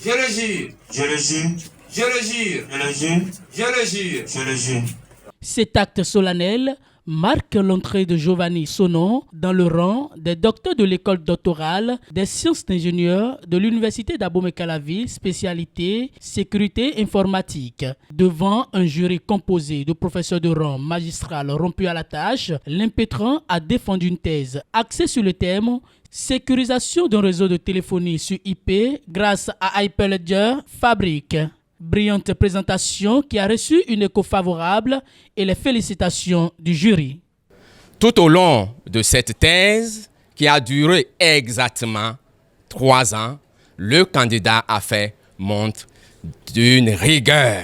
Je le jure. Je le jure. Je le jure. Je le jure. Je le jure. Je le jure. Cet acte solennel marque l'entrée de Giovanni Sono dans le rang des docteurs de l'école doctorale des sciences d'ingénieurs de l'université d'Abomey-Calavi, spécialité sécurité informatique. Devant un jury composé de professeurs de rang magistral rompus à la tâche, l'impétrant a défendu une thèse axée sur le thème sécurisation d'un réseau de téléphonie sur IP grâce à Hyperledger Fabric. Brillante présentation qui a reçu une écho favorable et les félicitations du jury. Tout au long de cette thèse, qui a duré exactement 3 ans, le candidat a fait montre d'une rigueur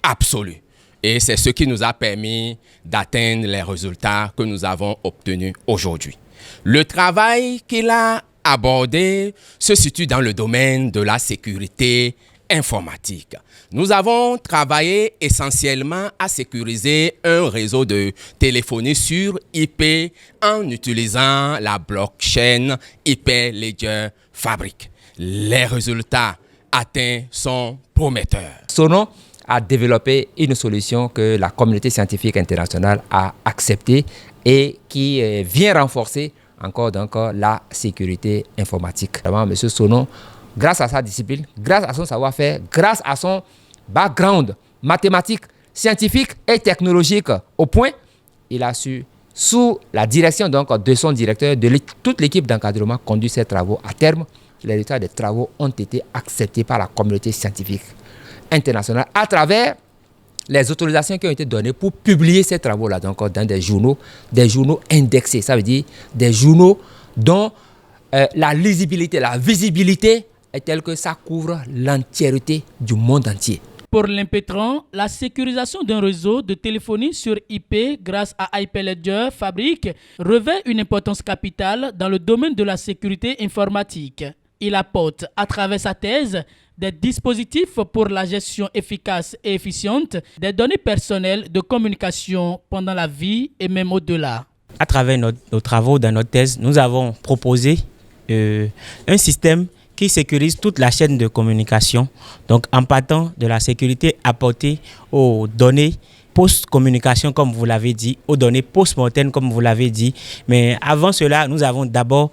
absolue. Et c'est ce qui nous a permis d'atteindre les résultats que nous avons obtenus aujourd'hui. Le travail qu'il a abordé se situe dans le domaine de la sécurité informatique. Nous avons travaillé essentiellement à sécuriser un réseau de téléphonie sur IP en utilisant la blockchain Hyperledger Fabric. Les résultats atteints sont prometteurs. Sono a développé une solution que la communauté scientifique internationale a acceptée et qui vient renforcer encore la sécurité informatique. Vraiment, M. Sono, grâce à sa discipline, grâce à son savoir-faire, grâce à son background mathématique, scientifique et technologique au point, il a su, sous la direction de son directeur, de toute l'équipe d'encadrement, conduire ses travaux à terme. Les résultats des travaux ont été acceptés par la communauté scientifique internationale à travers les autorisations qui ont été données pour publier ces travaux-là dans des journaux indexés. Ça veut dire des journaux dont la lisibilité, la visibilité est telle que ça couvre l'entièreté du monde entier. Pour l'impétrant, la sécurisation d'un réseau de téléphonie sur IP grâce à Hyperledger Fabric revêt une importance capitale dans le domaine de la sécurité informatique. Il apporte, à travers sa thèse, des dispositifs pour la gestion efficace et efficiente des données personnelles de communication pendant la vie et même au-delà. À travers nos travaux dans notre thèse, nous avons proposé un système qui sécurise toute la chaîne de communication, donc en partant de la sécurité apportée aux données post-communication, comme vous l'avez dit, aux données post-mortem, comme vous l'avez dit. Mais avant cela, nous avons d'abord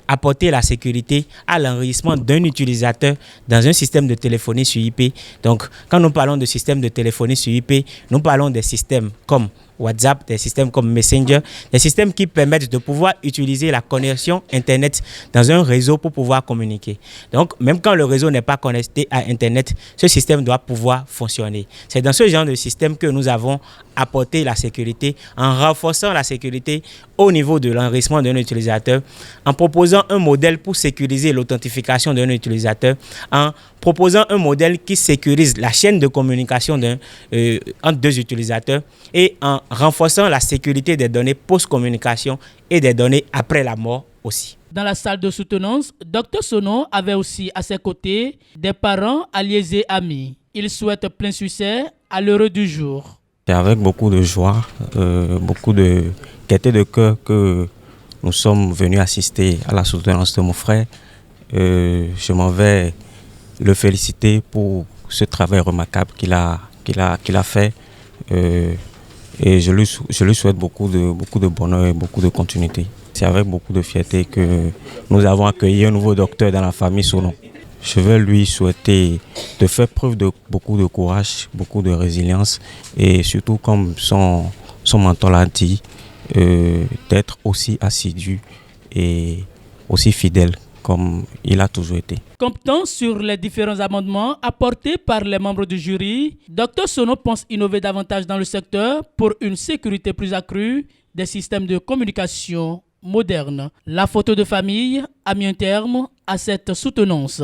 apporté la sécurité à l'enregistrement d'un utilisateur dans un système de téléphonie sur IP. Donc, quand nous parlons de système de téléphonie sur IP, nous parlons des systèmes comme WhatsApp, des systèmes comme Messenger, des systèmes qui permettent de pouvoir utiliser la connexion Internet dans un réseau pour pouvoir communiquer. Donc, même quand le réseau n'est pas connecté à Internet, ce système doit pouvoir fonctionner. C'est dans ce genre de système que nous avons apporté la sécurité en renforçant la sécurité au niveau de l'enregistrement d'un utilisateur, en proposant un modèle pour sécuriser l'authentification d'un utilisateur, en proposant un modèle qui sécurise la chaîne de communication entre deux utilisateurs et en renforçant la sécurité des données post-communication et des données après la mort aussi. Dans la salle de soutenance, Dr Sono avait aussi à ses côtés des parents, alliés et amis. Il souhaite plein succès à l'heure du jour. C'est avec beaucoup de joie, beaucoup de gaieté de cœur que nous sommes venus assister à la soutenance de mon frère. Je m'en vais le féliciter pour ce travail remarquable qu'il a fait. Et je lui souhaite beaucoup de bonheur et beaucoup de continuité. C'est avec beaucoup de fierté que nous avons accueilli un nouveau docteur dans la famille Sono. Je veux lui souhaiter de faire preuve de beaucoup de courage, beaucoup de résilience et surtout, comme son mentor l'a dit, d'être aussi assidu et aussi fidèle comme il a toujours été. Comptant sur les différents amendements apportés par les membres du jury, Dr Sono pense innover davantage dans le secteur pour une sécurité plus accrue des systèmes de communication modernes. La photo de famille a mis un terme à cette soutenance.